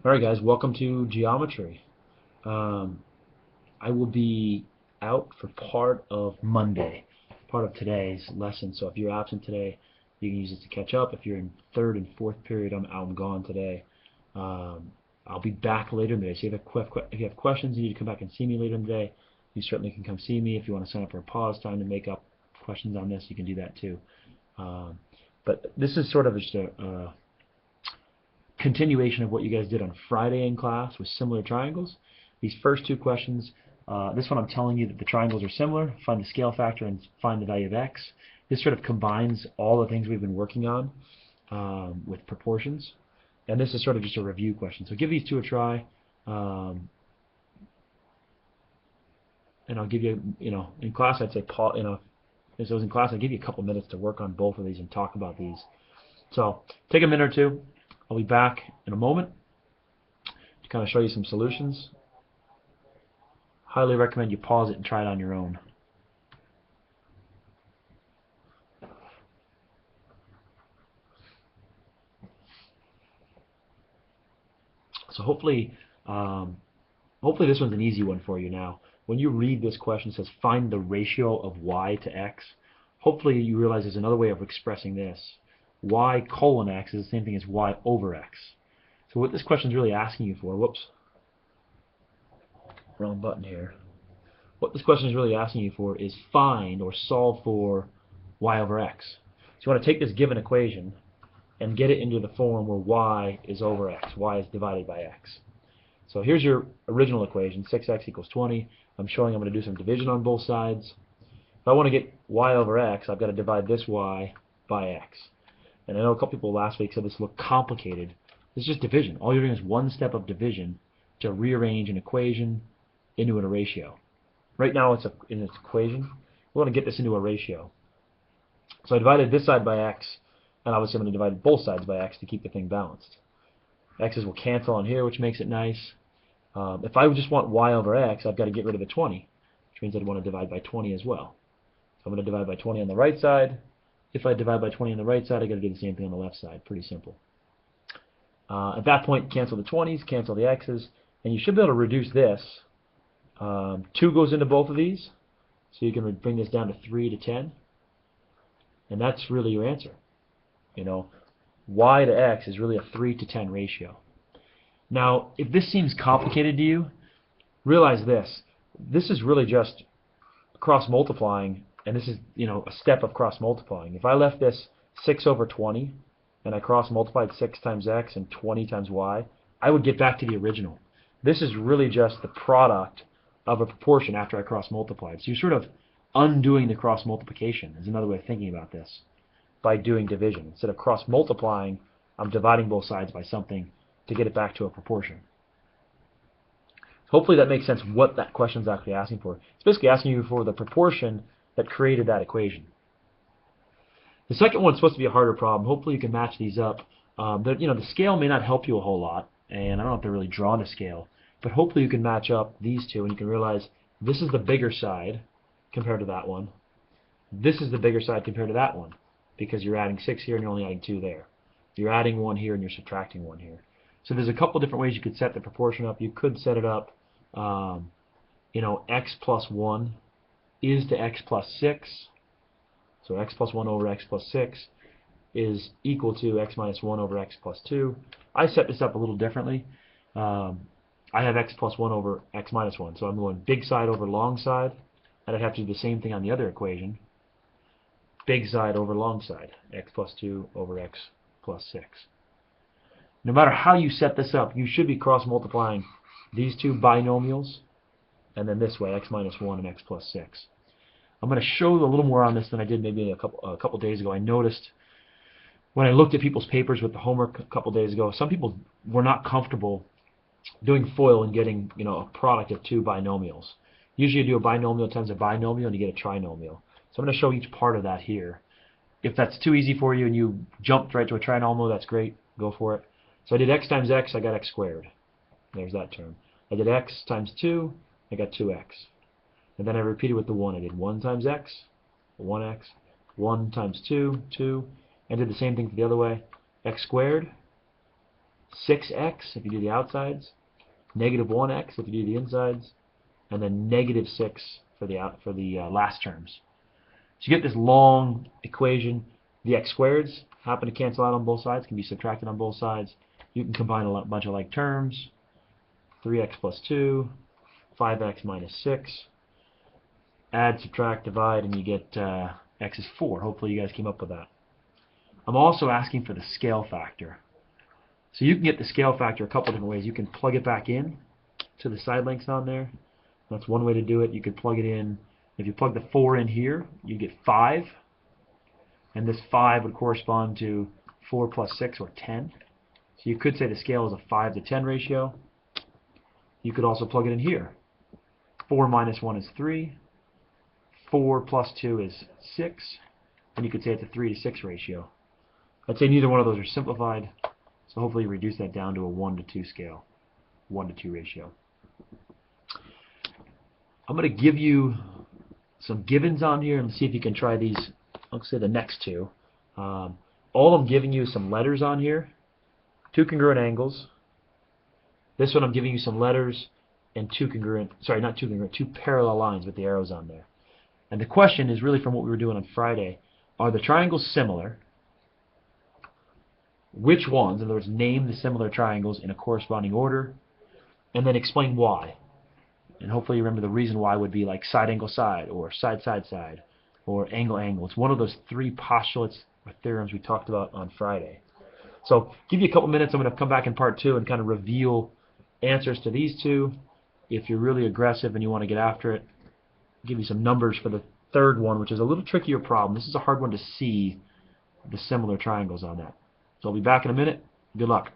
Alright guys, welcome to geometry. Um, I will be out for part of Monday, part of today's lesson. So if you're absent today, you can use it to catch up. If you're in third and fourth period, I'm gone today. Um, I'll be back later in the day. So if you have questions, you need to come back and see me later in the day. You certainly can come see me. If you want to sign up for a pause time to make up questions on this, you can do that too. Um, but this is sort of just a continuation of what you guys did on Friday in class with similar triangles. These first two questions, this one I'm telling you that the triangles are similar. Find the scale factor and find the value of x. This sort of combines all the things we've been working on with proportions. And this is sort of just a review question. So give these two a try. And I'll give you, in class I'd say, as I was in class, I'd give you a couple minutes to work on both of these and talk about these. So take a minute or two. I'll be back in a moment to kind of show you some solutions. Highly recommend you pause it and try it on your own. So hopefully this one's an easy one for you now. When you read this question, it says find the ratio of y to x. Hopefully you realize there's another way of expressing this. Y colon x is the same thing as y over x. So what this question is really asking you for, whoops, wrong button here. What this question is really asking you for is find or solve for y over x. So you want to take this given equation and get it into the form where y is over x, y is divided by x. So here's your original equation, 6x equals 20. I'm showing I'm going to do some division on both sides. If I want to get y over x, I've got to divide this y by x. And I know a couple people last week said this looked complicated. It's just division. All you're doing is one step of division to rearrange an equation into a ratio. Right now it's in its equation. We want to get this into a ratio. So I divided this side by x, and obviously I'm going to divide both sides by x to keep the thing balanced. X's will cancel on here, which makes it nice. If I just want y over x, I've got to get rid of the 20, which means I'd want to divide by 20 as well. So I'm going to divide by 20 on the right side. If I divide by 20 on the right side, I've got to do the same thing on the left side. Pretty simple. At that point, cancel the 20s, cancel the x's, and you should be able to reduce this. 2 goes into both of these, so you can bring this down to 3 to 10, and that's really your answer. Y to x is really a 3 to 10 ratio. Now, if this seems complicated to you, realize this. This is really just cross multiplying, and this is a step of cross multiplying. If I left this 6 over 20 and I cross multiplied 6 times x and 20 times y, I would get back to the original. This is really just the product of a proportion after I cross multiplied. So you're sort of undoing the cross multiplication is another way of thinking about this by doing division. Instead of cross multiplying, I'm dividing both sides by something to get it back to a proportion. Hopefully that makes sense what that question is actually asking for. It's basically asking you for the proportion that created that equation. The second one's supposed to be a harder problem. Hopefully you can match these up. The scale may not help you a whole lot, and I don't know if they're really drawn to scale, but hopefully you can match up these two and you can realize this is the bigger side compared to that one. This is the bigger side compared to that one because you're adding 6 here and you're only adding 2 there. You're adding 1 here and you're subtracting 1 here. So there's a couple different ways you could set the proportion up. You could set it up, x plus 1 is to x plus 6. So x plus 1 over x plus 6 is equal to x minus 1 over x plus 2. I set this up a little differently. I have x plus 1 over x minus 1. So I'm going big side over long side. And I'd have to do the same thing on the other equation. Big side over long side. X plus 2 over x plus 6. No matter how you set this up, you should be cross multiplying these two binomials and then this way, x minus 1 and x plus 6. I'm going to show a little more on this than I did maybe a couple days ago. I noticed when I looked at people's papers with the homework a couple days ago, some people were not comfortable doing FOIL and getting a product of two binomials. Usually you do a binomial times a binomial and you get a trinomial. So I'm going to show each part of that here. If that's too easy for you and you jumped right to a trinomial, that's great. Go for it. So I did x times x, I got x squared. There's that term. I did x times 2, I got 2x. And then I repeated with the 1. I did 1 times x, 1x, 1 times 2, 2, and did the same thing for the other way. X squared, 6x if you do the outsides, negative 1x if you do the insides, and then negative 6 for the last terms. So you get this long equation. The x squareds happen to cancel out on both sides, can be subtracted on both sides. You can combine a bunch of like terms, 3x plus 2, 5x minus 6, add, subtract, divide, and you get x is 4. Hopefully you guys came up with that. I'm also asking for the scale factor. So you can get the scale factor a couple different ways. You can plug it back in to the side lengths on there. That's one way to do it. You could plug it in. If you plug the 4 in here, you get 5. And this 5 would correspond to 4 plus 6, or 10. So you could say the scale is a 5 to 10 ratio. You could also plug it in here. 4 minus 1 is 3. 4 plus 2 is 6. And you could say it's a 3 to 6 ratio. I'd say neither one of those are simplified. So hopefully you reduce that down to a 1 to 2 scale. 1 to 2 ratio. I'm going to give you some givens on here and see if you can try these. I'll say the next two. All I'm giving you is some letters on here. 2 congruent angles. This one I'm giving you some letters and 2 parallel lines with the arrows on there. And the question is really from what we were doing on Friday. Are the triangles similar? Which ones? In other words, name the similar triangles in a corresponding order, and then explain why. And hopefully you remember the reason why would be like side angle side, or side side side, or angle angle. It's one of those 3 postulates or theorems we talked about on Friday. So give you a couple minutes. I'm going to come back in part 2 and kind of reveal answers to these two. If you're really aggressive and you want to get after it, I'll give you some numbers for the third one, which is a little trickier problem. This is a hard one to see the similar triangles on that. So I'll be back in a minute. Good luck.